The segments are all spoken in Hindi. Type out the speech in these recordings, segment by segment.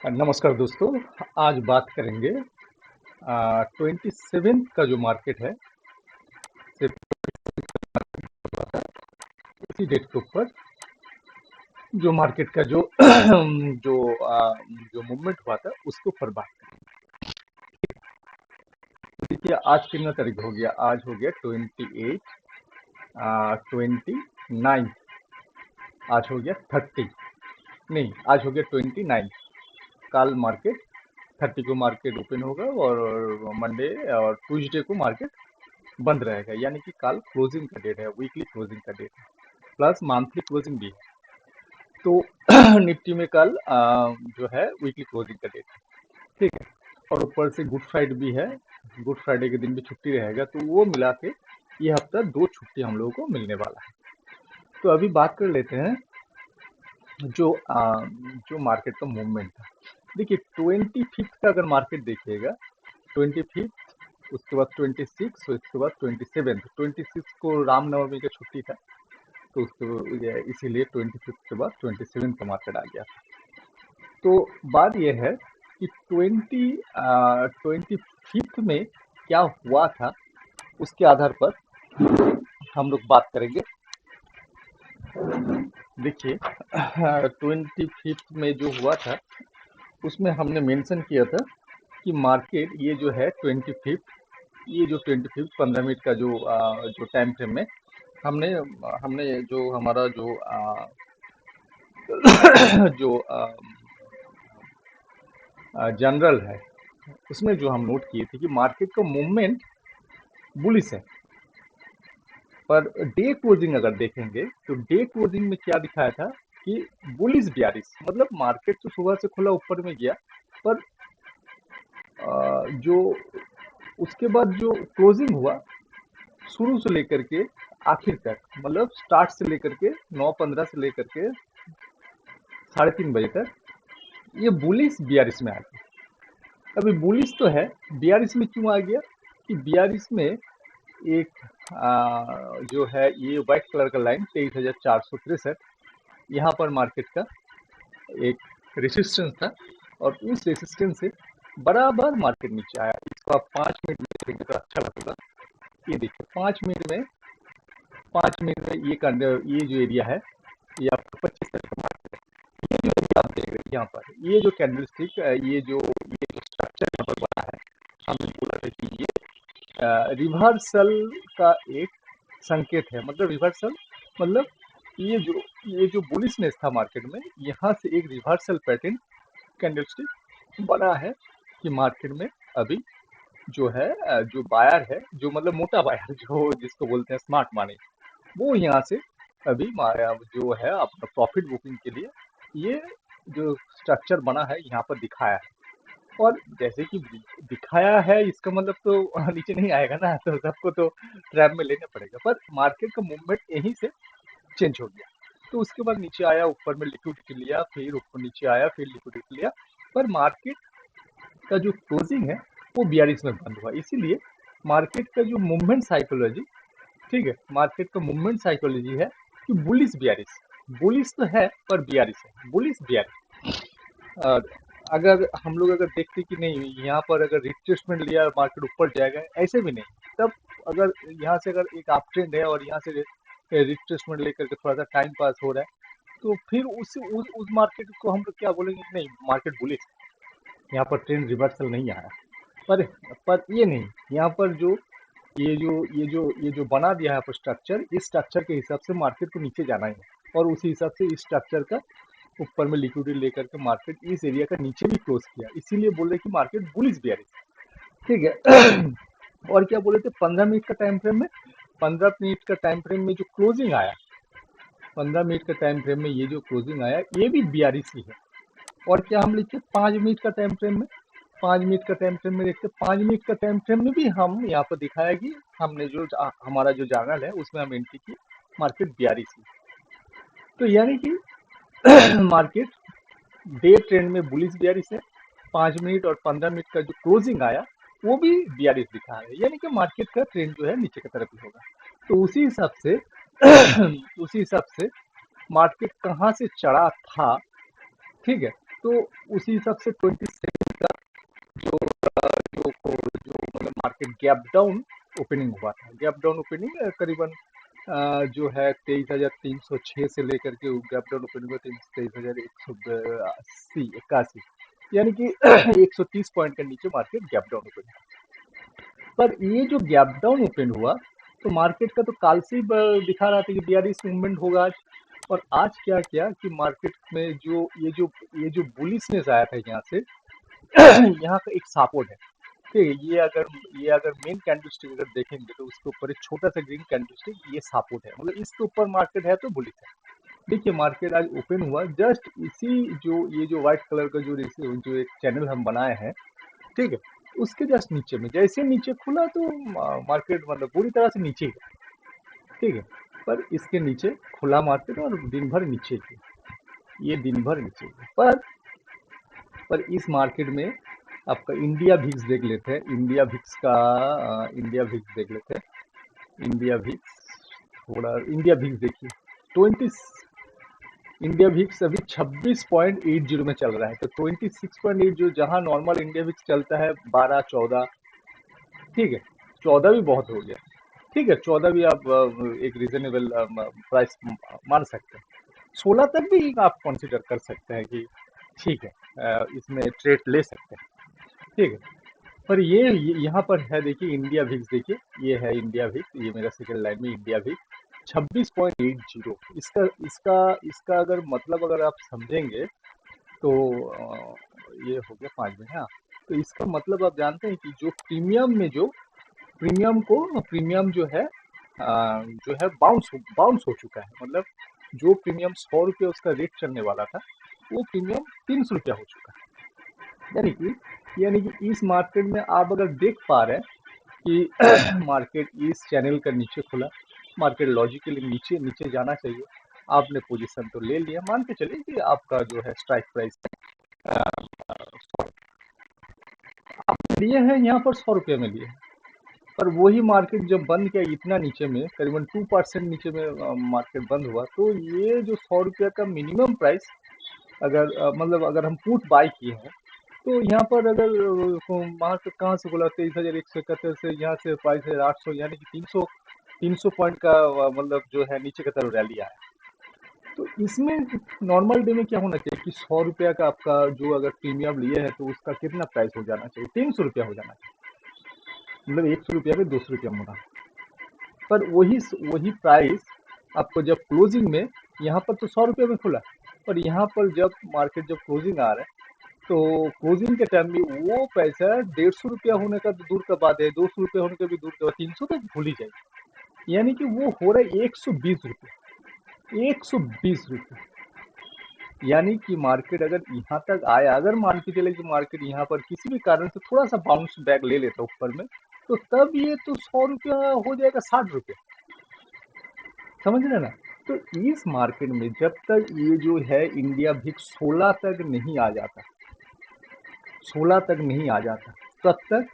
नमस्कार दोस्तों। आज बात करेंगे 27 का जो मार्केट है, सिर्फ इसी डेट के ऊपर जो मार्केट का जो जो जो मूवमेंट हुआ था उसके ऊपर बात करेंगे। देखिए आज कितना तारीख हो गया, आज हो गया 28, 29, आज हो गया 30, नहीं आज हो गया 29। कल मार्केट 30 को मार्केट ओपन होगा और मंडे और ट्यूसडे को मार्केट बंद रहेगा, यानी कि कल क्लोजिंग का डेट है, वीकली क्लोजिंग का डेट है, प्लस मंथली क्लोजिंग भी है। तो निफ्टी में कल जो है वीकली क्लोजिंग का डेट है, ठीक है। और ऊपर से गुड फ्राइडे भी है, गुड फ्राइडे के दिन भी छुट्टी रहेगा, तो वो मिला के ये हफ्ता 2 छुट्टी हम लोगों को मिलने वाला है। तो अभी बात कर लेते हैं जो मार्केट का मूवमेंट था। देखिए 25 का अगर मार्केट देखिएगा, 25, उसके बाद 26, उसके बाद 27। 26 को रामनवमी का छुट्टी था, तो उसको इसीलिए 25 के बाद 27 का मार्केट आ गया। तो बात यह है कि 25 में क्या हुआ था, उसके आधार पर हम लोग बात करेंगे। देखिए 25 में जो हुआ था उसमें हमने मेंशन किया था कि मार्केट ये जो है 25, ये जो 25 15 मिनट का जो टाइम फ्रेम में हमने हमने जो हमारा जो जनरल है उसमें जो हम नोट किए थे कि मार्केट का मूवमेंट बुलिश है। पर डे क्लोजिंग अगर देखेंगे तो डे क्लोजिंग में क्या दिखाया था कि बुलिश 42, मतलब मार्केट तो सुबह से खुला ऊपर में गया, पर जो उसके बाद जो क्लोजिंग हुआ शुरू से लेकर के आखिर तक, मतलब स्टार्ट से लेकर के 9:15 से लेकर के 3:30 बजे तक, ये बुलिश 42 में आ गया। अभी बुलिश तो है, 42 में क्यों आ गया कि 42 में एक जो है ये व्हाइट कलर का लाइन 23,463, यहाँ पर मार्केट का एक रेसिस्टेंस था, और उस रेसिस्टेंस से बराबर मार्केट नीचे आया। इसको आप 5 मिनट में देखेंगे तो अच्छा लगेगा। ये देखिए 5 मिनट में ये जो एरिया है, ये आपका 25 तारीख का मार्केट है। ये जो एरिया आप देख रहे हैं यहाँ पर, ये जो कैंडलस्टिक, ये जो स्ट्रक्चर यहाँ पर बना है, हमने बोला था कि ये रिवर्सल का एक संकेत है। मतलब रिवर्सल, मतलब ये जो बुलिशनेस था मार्केट में, यहाँ से एक रिवर्सल पैटर्न कैंडलस्टिक बना है कि मार्केट में अभी जो है जो बायर है, जो मतलब मोटा बायर, जो जिसको बोलते हैं स्मार्ट मानी, वो यहाँ से अभी जो है अपना प्रॉफिट बुकिंग के लिए ये जो स्ट्रक्चर बना है यहाँ पर दिखाया है। और जैसे कि दिखाया है, इसका मतलब तो नीचे नहीं आएगा ना, तो सबको तो ट्रैप में लेना पड़ेगा। पर मार्केट का मूवमेंट यहीं से चेंज हो गया, तो उसके बाद नीचे आया, ऊपर में लिक्विडिटी लिया, फिर ऊपर नीचे आया, फिर लिक्विडिटी लिया, पर मार्केट का जो क्लोजिंग है वो 42 में बंद हुआ। इसीलिए मार्केट का जो मूवमेंट साइकोलॉजी, ठीक है, मार्केट का मूवमेंट साइकोलॉजी है कि बुलिस 42, बुलिस तो है पर 42 है, बुलिस 42। अगर हम लोग अगर देखते कि नहीं यहाँ पर अगर रिट्रेसमेंट लिया मार्केट ऊपर जाएगा, ऐसे भी नहीं, तब अगर यहाँ से अगर एक अप ट्रेंड है और यहाँ से रिट्रेसमेंट लेकर के थोड़ा सा टाइम पास हो रहा है, तो फिर उस मार्केट को हम लोग क्या बोलेंगे कि नहीं मार्केट बुलिश, यहाँ पर ट्रेंड रिवर्सल नहीं आया। पर ये नहीं, यहाँ पर ये जो बना दिया है पर स्ट्रक्चर, इस स्ट्रक्चर के हिसाब से मार्केट को नीचे जाना ही है, और उसी हिसाब से इस स्ट्रक्चर का ऊपर में लिक्विडिटी लेकर के मार्केट इस एरिया का नीचे भी क्लोज किया। इसीलिए बोल रहे कि मार्केट बुलिश बियरिश, ठीक है। और क्या बोले थे, 15 मिनट का टाइम फ्रेम में, 15 मिनट का टाइम फ्रेम में जो क्लोजिंग आया, 15 मिनट का टाइम फ्रेम में ये जो क्लोजिंग आया ये भी बियरिश ही है। और क्या हम लिखे 5 मिनट का टाइम फ्रेम में, 5 मिनट का टाइम फ्रेम में देखते, 5 मिनट का टाइम फ्रेम में भी हम यहाँ पर दिखाया कि हमने जो हमारा जो जर्नल है उसमें हम एंट्री की मार्केट 42 की। तो यानी कि मार्केट डे ट्रेंड में बुलिश 42 है, 5 मिनट और 15 मिनट का जो क्लोजिंग आया वो भी 42 दिखा है, यानी कि मार्केट का ट्रेंड जो है नीचे की तरफ ही होगा। तो उसी हिसाब से उसी हिसाब से मार्केट कहाँ से चढ़ा था, ठीक है, तो उसी हिसाब से 27 का जो जो जो मतलब मार्केट गैप डाउन ओपनिंग हुआ था, गैप डाउन ओपनिंग करीबन जो है 23,306 से लेकर के गैप डाउन ओपनिंग हुआ 23,180 यानी कि 130 पॉइंट के नीचे मार्केट गैप डाउन ओपन हुआ। पर ये जो गैप डाउन ओपन हुआ तो मार्केट का तो काल से ही दिखा रहा था कि बियरिश मूवमेंट होगा आज। और आज क्या किया कि मार्केट में जो ये जो बुलिशनेस आया था यहाँ से यहाँ का एक सपोर्ट है। ठीक है, ये अगर मेन कैंडलस्टिक अगर देखेंगे तो उसके ऊपर एक छोटा सा ग्रीन कैंडलस्टिक ये सपोर्ट है, मतलब इसके ऊपर मार्केट है तो बुलिश है। देखिए मार्केट आज ओपन हुआ जस्ट इसी ये जो व्हाइट कलर का जो एक चैनल हम बनाए हैं, ठीक है, उसके जस्ट नीचे में जैसे नीचे खुला तो मार्केट मतलब पूरी तरह से नीचे गया, ठीक है। पर इसके नीचे खुला मार्केट और दिन भर नीचे गया, ये दिन भर नीचे गया। पर इस मार्केट में आपका इंडिया भिक्स देख लेते हैं, इंडिया भिक्स का इंडिया भिक्स देख लेते हैं। इंडिया भिक्स थोड़ा इंडिया भिक्स देखिए 20 इंडिया भिक्स अभी 26.80 में चल रहा है, तो 26.80 जहां नॉर्मल इंडिया भिक्स चलता है 12-14, ठीक है, 14 भी बहुत हो गया, ठीक है, 14 भी आप एक रीजनेबल प्राइस मान सकते हैं। 16 तक भी आप कंसिडर कर सकते हैं कि ठीक है, इसमें ट्रेड ले सकते हैं, ठीक है। पर ये यहाँ पर है, देखिए इंडिया भिक्स, देखिए ये है इंडिया भिक्स, ये मेरा सेकंड लाइन में इंडिया भिक्स 26.80। इसका इसका इसका अगर मतलब अगर आप समझेंगे तो ये हो गया 5 मिनट, हाँ। तो इसका मतलब आप जानते हैं कि जो प्रीमियम में जो प्रीमियम जो है बाउंस हो चुका है, मतलब जो प्रीमियम 100 रुपये उसका रेट चलने वाला था वो प्रीमियम 300 रुपया हो चुका है। यानी कि इस मार्केट में आप अगर देख पा रहे हैं कि मार्केट इस चैनल का नीचे खुला, मार्केट लॉजिकली नीचे नीचे जाना चाहिए, आपने पोजीशन तो ले लिया, मान के चलिए कि आपका जो है स्ट्राइक प्राइस लिए हैं यहाँ पर 100 रुपये में लिए हैं। पर वही मार्केट जब बंद किया इतना नीचे में, करीबन 2% नीचे में मार्केट बंद हुआ, तो ये जो 100 रुपये का मिनिमम प्राइस अगर मतलब अगर हम पुट बाई किए हैं तो यहाँ पर अगर वहाँ से कहाँ से बोला 23,171 से यहाँ से 22,800 यानी कि 300 पॉइंट का मतलब जो है नीचे की तरफ रैली आया। तो इसमें नॉर्मल डे में क्या होना चाहिए कि 100 रुपया का आपका जो अगर प्रीमियम लिए है तो उसका कितना प्राइस हो जाना चाहिए, 300 रुपया हो जाना चाहिए, मतलब 100 रुपया में 200 रुपया मुनाफा। पर वही प्राइस आपको जब क्लोजिंग में, यहाँ पर तो 100 रुपये में खुला, पर यहाँ पर जब मार्केट जब क्लोजिंग आ रहा है तो क्लोजिंग के टाइम में वो पैसा 150 रुपया होने का तो दूर का बात है, 200 रुपया होने का भी दूर का बात, 300 तो भूल ही जाएगी, यानी कि वो हो रहा है 120 रुपये, 120 रुपये। यानी कि मार्केट अगर यहाँ तक आया, अगर मान के चले कि मार्केट यहाँ पर किसी भी कारण से थोड़ा सा बाउंस बैक ले लेता ऊपर में, तो तब ये तो 100 रुपया हो जाएगा 60 रुपये, समझ रहे ना। तो इस मार्केट में जब तक ये जो है इंडिया भिक्स 16 तक नहीं आ जाता, 16 तक नहीं आ जाता, तब तक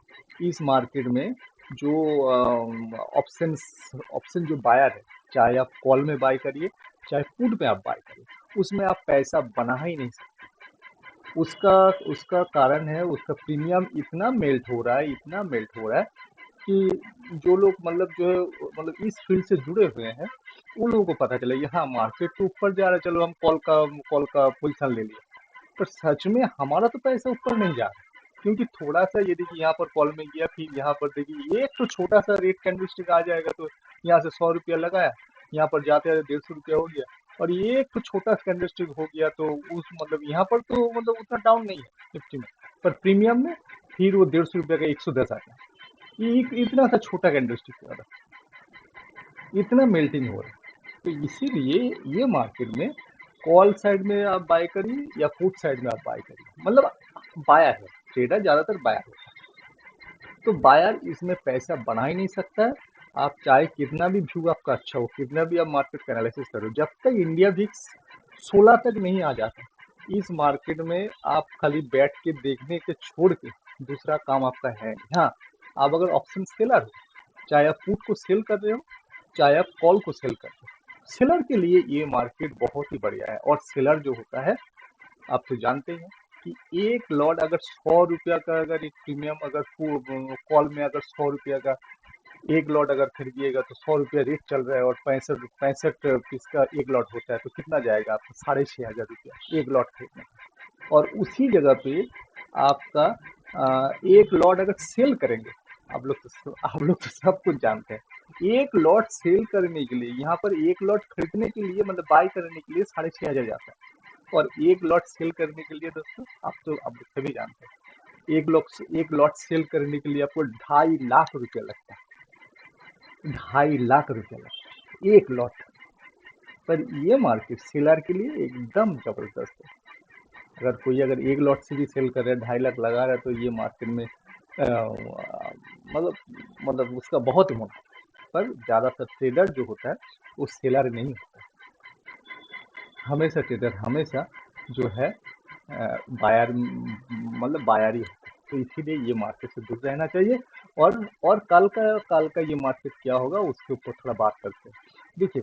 इस मार्केट में जो ऑप्शन जो बायर है, चाहे आप कॉल में बाय करिए चाहे पुट में आप बाय करिए, उसमें आप पैसा बना ही नहीं सकते। उसका उसका कारण है, उसका प्रीमियम इतना मेल्ट हो रहा है, इतना मेल्ट हो रहा है कि जो लोग मतलब जो है मतलब इस फील्ड से जुड़े हुए हैं उन लोगों को पता चला कि हाँ मार्केट तो ऊपर जा रहा है, चलो हम कॉल का पोजीशन ले लिया। पर सच में हमारा तो पैसा ऊपर नहीं जा रहा, क्योंकि थोड़ा सा ये देखिए यहाँ पर कॉल में गया, फिर यहाँ पर देखिए एक तो छोटा सा रेट कैंडलस्टिक आ जाएगा तो यहाँ से 100 रुपया लगाया, यहाँ पर जाते जाते 150 रुपया हो गया, और ये एक तो छोटा सा कैंडलस्टिक हो गया तो उस मतलब यहाँ पर तो मतलब उतना डाउन नहीं है निफ्टी में, पर प्रीमियम में फिर वो 150 रुपया का 110 आ गया, ये इतना सा छोटा कैंडलस्टिक हो रहा है, इतना मेल्टिंग हो रहा है। तो इसीलिए ये मार्केट में कॉल साइड में आप बाय करिए या पुट साइड में आप बाय करिए, मतलब बायर है, ट्रेडर ज्यादातर बायर होता है, तो बायर इसमें पैसा बना ही नहीं सकता है। आप चाहे कितना भी व्यू आपका अच्छा हो, कितना भी आप मार्केट का एनालिसिस करो, जब तक इंडिया भिक्स 16 तक नहीं आ जाता इस मार्केट में आप खाली बैठ के देखने के छोड़ के दूसरा काम आपका है नहीं। हाँ, आप अगर ऑप्शन सेलर हो, चाहे आप पुट को सेल कर रहे हो चाहे आप कॉल को सेल कर रहे हो, सेलर के लिए ये मार्केट बहुत ही बढ़िया है। और सेलर जो होता है आप तो जानते ही हैं कि एक लॉट अगर 100 रुपया का, अगर एक प्रीमियम, अगर कॉल में अगर 100 रुपया का एक लॉट अगर खरीदिएगा तो 100 रुपया रेट चल रहा है, और 65 पीस का एक लॉट होता है, तो कितना जाएगा आपको? 6500 रुपया एक लॉट खरीदने का। और उसी जगह पे आपका एक लॉट अगर सेल करेंगे, आप लोग तो सब कुछ जानते हैं, एक लॉट सेल करने के लिए, यहाँ पर एक लॉट खरीदने के लिए मतलब बाई करने के लिए 6500 जाता है, और एक लॉट सेल करने के लिए दोस्तों, आप लोग सभी जानते हैं, एक लॉट सेल करने के लिए आपको 2.5 लाख रुपया लगता है। 2.5 लाख रुपया लगता है एक लॉट। पर ये मार्केट सेलर के लिए एकदम जबरदस्त है। अगर कोई अगर एक लॉट से भी सेल कर रहा है, 2.5 लाख लगा रहा है, तो ये मार्केट में मतलब उसका बहुत मुनाफा। पर ज़्यादातर ट्रेडर जो होता है वो सेलर नहीं होता है। हमेशा ट्रेडर हमेशा जो है बायर, मतलब बायर ही होता है। तो इसीलिए ये मार्केट से दूर रहना चाहिए। और कल का ये मार्केट क्या होगा उसके ऊपर थोड़ा बात करते हैं। देखिए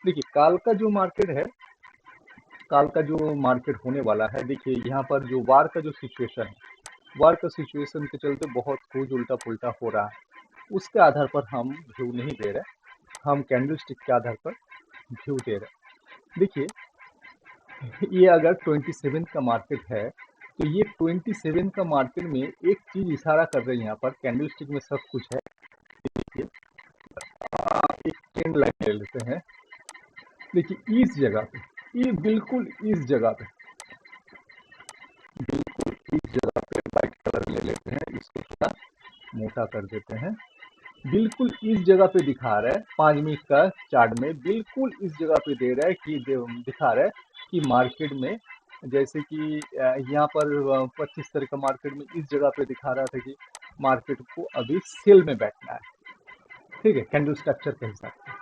देखिए कल का जो मार्केट है, कल का जो मार्केट होने वाला है, देखिए यहाँ पर जो वार का जो सिचुएशन है, वार का सिचुएशन के चलते बहुत कुछ उल्टा पुल्टा हो रहा है। उसके आधार पर हम व्यू नहीं दे रहे, हम कैंडलस्टिक के आधार पर व्यू दे रहे हैं। देखिए ये अगर 27 का मार्केट है, तो ये 27 का मार्केट में एक चीज इशारा कर रही है, यहाँ पर कैंडलस्टिक में सब कुछ है। देखिए एक ट्रेंड लाइन ले लेते हैं। देखिए इस जगह पे, ये बिल्कुल इस जगह पे, बिल्कुल इस जगह पे व्हाइट कलर ले लेते हैं, इसको थोड़ा मोटा कर देते हैं। बिल्कुल इस जगह पे दिखा रहा है 5 मिनट का चार्ट में, बिल्कुल इस जगह पे दे रहा है कि दिखा रहा है कि मार्केट में, जैसे कि यहाँ पर 25 तारीख का मार्केट में इस जगह पे दिखा रहा था कि मार्केट को अभी सेल में बैठना है। ठीक है, कैंडल स्ट्रक्चर के हिसाब से।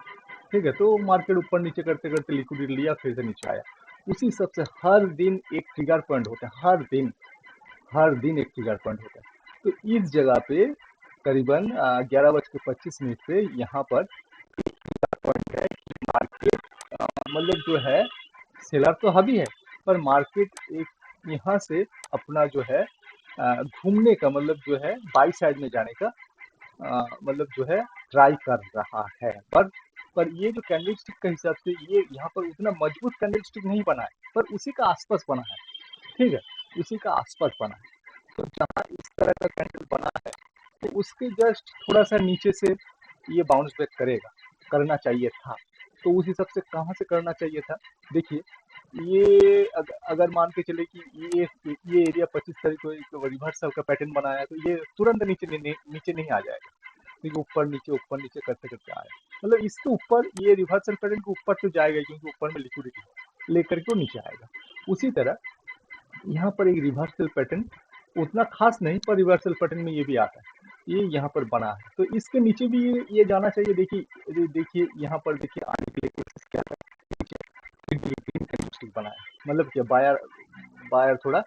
ठीक है, तो मार्केट ऊपर नीचे करते करते लिक्विडिटी लिया, फिर से नीचे आया। उसी हिसाब से हर दिन एक ट्रिगर पॉइंट होता है, हर दिन एक ट्रिगर पॉइंट होता है। तो इस जगह पे करीबन 11:25 पे यहाँ पर पॉइंट है कि मार्केट मतलब जो है सेलर तो हावी है, पर मार्केट एक यहाँ से अपना जो है घूमने का, मतलब जो है बाई साइड में जाने का मतलब जो है ट्राई कर रहा है। पर ये जो कैंडलस्टिक के हिसाब से ये यहाँ पर उतना मजबूत कैंडलस्टिक नहीं बना है, पर उसी का आसपास बना है। ठीक है, उसी का आसपास बना है। तो जहाँ इस तरह का कैंडल बना है, तो उसके जस्ट थोड़ा सा नीचे से ये बाउंस बैक करेगा, करना चाहिए था। तो उस हिसाब से कहाँ से करना चाहिए था? देखिए ये अगर मान के चले कि ये एरिया 25 तारीख को एक रिवर्सल का पैटर्न बनाया है, तो ये तुरंत नीचे नहीं आ जाएगा। देखिए ऊपर नीचे करते करते आया, मतलब इसके ऊपर ये रिवर्सल पैटर्न के ऊपर तो जाएगा ही, क्योंकि ऊपर में लिक्विडिटी है, लेकर के वो नीचे आएगा। उसी तरह यहाँ पर एक रिवर्सल पैटर्न उतना खास नहीं, पर रिवर्सल पैटर्न में ये भी आता है, ये यहाँ पर बना है, तो इसके नीचे भी ये जाना चाहिए। देखिए यहाँ पर देखिए आने के लिए कोशिश किया था, ग्रीन कैंडलस्टिक बना है, मतलब क्या बायर थोड़ा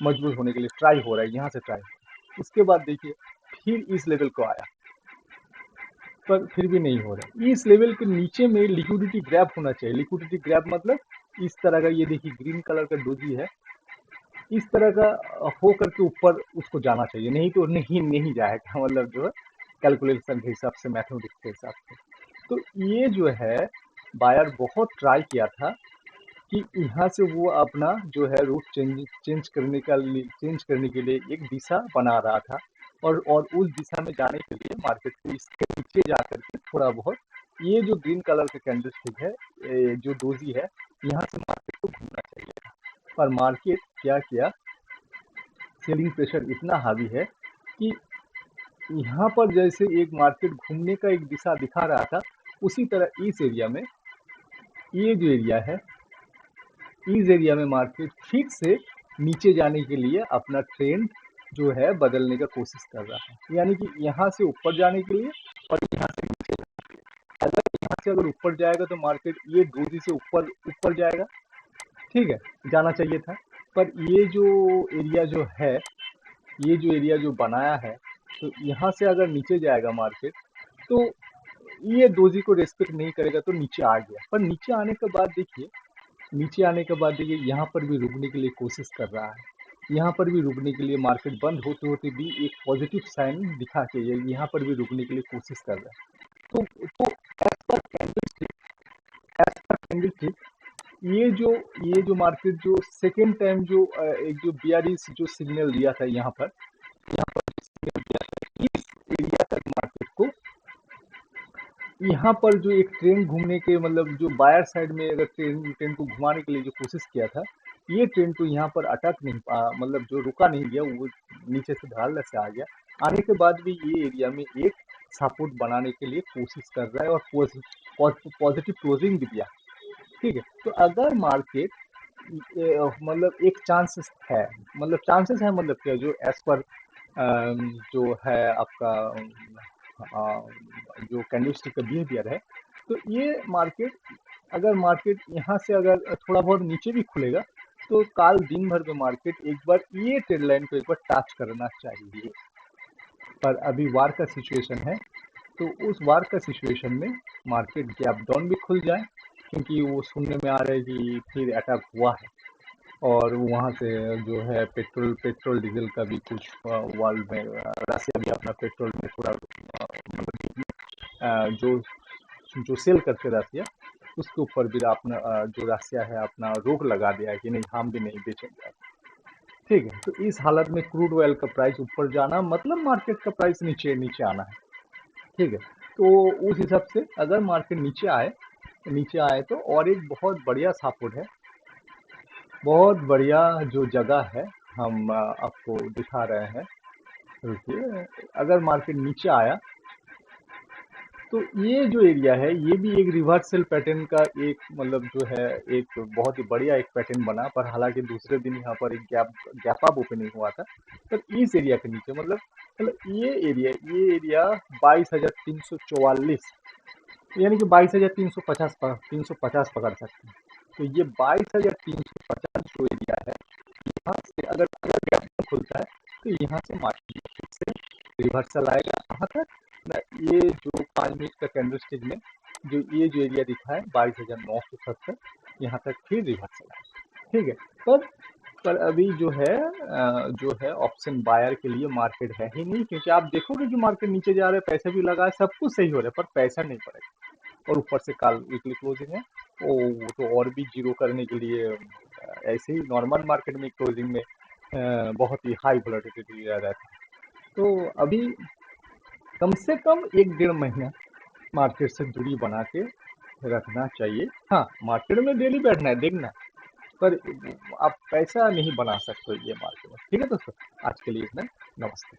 मजबूत होने के लिए ट्राई हो रहा है, यहाँ से ट्राई। उसके बाद देखिए फिर इस लेवल को आया, पर फिर भी नहीं हो रहा है। इस लेवल के नीचे में लिक्विडिटी ग्रैब होना चाहिए। लिक्विडिटी ग्रैब मतलब इस तरह का, ये देखिए ग्रीन कलर का डोजी है, इस तरह का हो करके ऊपर उसको जाना चाहिए, नहीं तो नहीं जाएगा, मतलब जो है कैलकुलेशन के हिसाब से, मैथमेटिक्स के हिसाब से। तो ये जो है बायर बहुत ट्राई किया था कि यहाँ से वो अपना जो है रूट चेंज करने के लिए एक दिशा बना रहा था, और उस दिशा में जाने के लिए मार्केट को इसके नीचे जा करके थोड़ा बहुत ये जो ग्रीन कलर का कैंडलस्टिक है, जो डोजी है, यहाँ से मार्केट को घूमना चाहिए था। पर मार्केट क्या किया, सेलिंग प्रेशर इतना हावी है कि यहाँ पर जैसे एक मार्केट घूमने का एक दिशा दिखा रहा था, उसी तरह इस एरिया में, ये जो एरिया है, इस एरिया में मार्केट फिर से नीचे जाने के लिए अपना ट्रेंड जो है बदलने का कोशिश कर रहा है, यानी कि यहाँ से ऊपर जाने के लिए और यहाँ से नीचे जाने के लिए। यहाँ से अगर ऊपर जाएगा तो मार्केट ये डोजी से ऊपर ऊपर जाएगा, ठीक है, जाना चाहिए था। पर ये जो एरिया जो है, ये जो एरिया जो बनाया है, तो यहाँ से अगर नीचे जाएगा मार्केट, तो ये डोजी को रेस्पेक्ट नहीं करेगा, तो नीचे आ गया। पर नीचे आने के बाद देखिए यहाँ पर भी रुकने के लिए कोशिश कर रहा है, यहाँ पर भी रुकने के लिए मार्केट बंद होते होते भी एक पॉजिटिव साइन दिखा के ये यहाँ पर भी रुकने के लिए कोशिश कर रहा है। तो कैंडल ये जो मार्केट जो सेकेंड टाइम जो एक जो बियरिश जो सिग्नल दिया था यहाँ पर सिग्नल दिया था इस एरिया तक मार्केट को, यहाँ पर जो एक ट्रेंड घूमने के मतलब जो बायर साइड में अगर ट्रेंड को घुमाने के लिए जो कोशिश किया था, ये ट्रेंड तो यहाँ पर अटक नहीं मतलब जो रुका नहीं गया वो नीचे से ढाल से आ गया। आने के बाद भी ये एरिया में एक सपोर्ट बनाने के लिए कोशिश कर रहा है और पॉजिटिव क्लोजिंग भी दिया। ठीक है, तो अगर मार्केट मतलब एक चांसेस है, मतलब चांसेस है मतलब क्या, जो एज पर जो है आपका जो कैंडलस्टिक का बिहेवियर है, तो ये मार्केट अगर मार्केट यहाँ से अगर थोड़ा बहुत नीचे भी खुलेगा तो काल दिन भर में मार्केट एक बार ये ट्रेड लाइन को एक बार टच करना चाहिए। पर अभी वार का सिचुएशन है, तो उस वार का सिचुएशन में मार्केट गैप डाउन भी खुल जाए, क्योंकि वो सुनने में आ रहा है कि फिर अटैक हुआ है और वहाँ से जो है पेट्रोल डीजल का भी कुछ वर्ल्ड में रसिया भी अपना पेट्रोल में थोड़ा जो जो सेल करते रसिया उसके ऊपर भी अपना जो रसिया है अपना रोक लगा दिया है कि नहीं हम भी नहीं बेचेंगे। ठीक है, तो इस हालत में क्रूड ऑयल का प्राइस ऊपर जाना मतलब मार्केट का प्राइस नीचे नीचे आना है। ठीक है, तो उस हिसाब से अगर मार्केट नीचे आए तो और एक बहुत बढ़िया सपोर्ट है, बहुत बढ़िया जो जगह है हम आपको दिखा रहे हैं। रुकिए, अगर मार्केट नीचे आया तो ये जो एरिया है ये भी एक रिवर्सल पैटर्न का एक मतलब जो है एक बहुत ही बढ़िया एक पैटर्न बना, पर हालांकि दूसरे दिन यहाँ पर एक गैप अप ओपनिंग हुआ था। पर इस एरिया के नीचे मतलब ये एरिया 22,344 यानी कि 22,350 पकड़ सकते हैं। तो ये 22,350 जो एरिया है, यहाँ से अगर अगर गैप खुलता है तो यहाँ से मार्केट फिर से रिवर्सल आएगा कहाँ तक ना, ये जो 5 मिनट का कैंडलस्टिक में जो एरिया दिखा है 22,970, यहाँ तक फिर रिवर्सल आएगा। ठीक है, पर अभी जो है ऑप्शन बायर के लिए मार्केट है ही नहीं, क्योंकि आप देखोगे कि मार्केट नीचे जा रहा है, पैसे भी लगा है, सब कुछ सही हो रहा है, पर पैसा नहीं पड़ेगा। और ऊपर से कल वीकली क्लोजिंग है, वो तो और भी जीरो करने के लिए ऐसे ही नॉर्मल मार्केट में क्लोजिंग में बहुत ही हाई वोलेटिलिटी रहता है। तो अभी कम से कम 1 डेढ़ महीना मार्केट से दूरी बना के रखना चाहिए। हाँ, मार्केट में डेली बैठना है, देखना है, पर आप पैसा नहीं बना सकते ये मार्केट में। ठीक है दोस्तों, आज के लिए इतना। नमस्ते।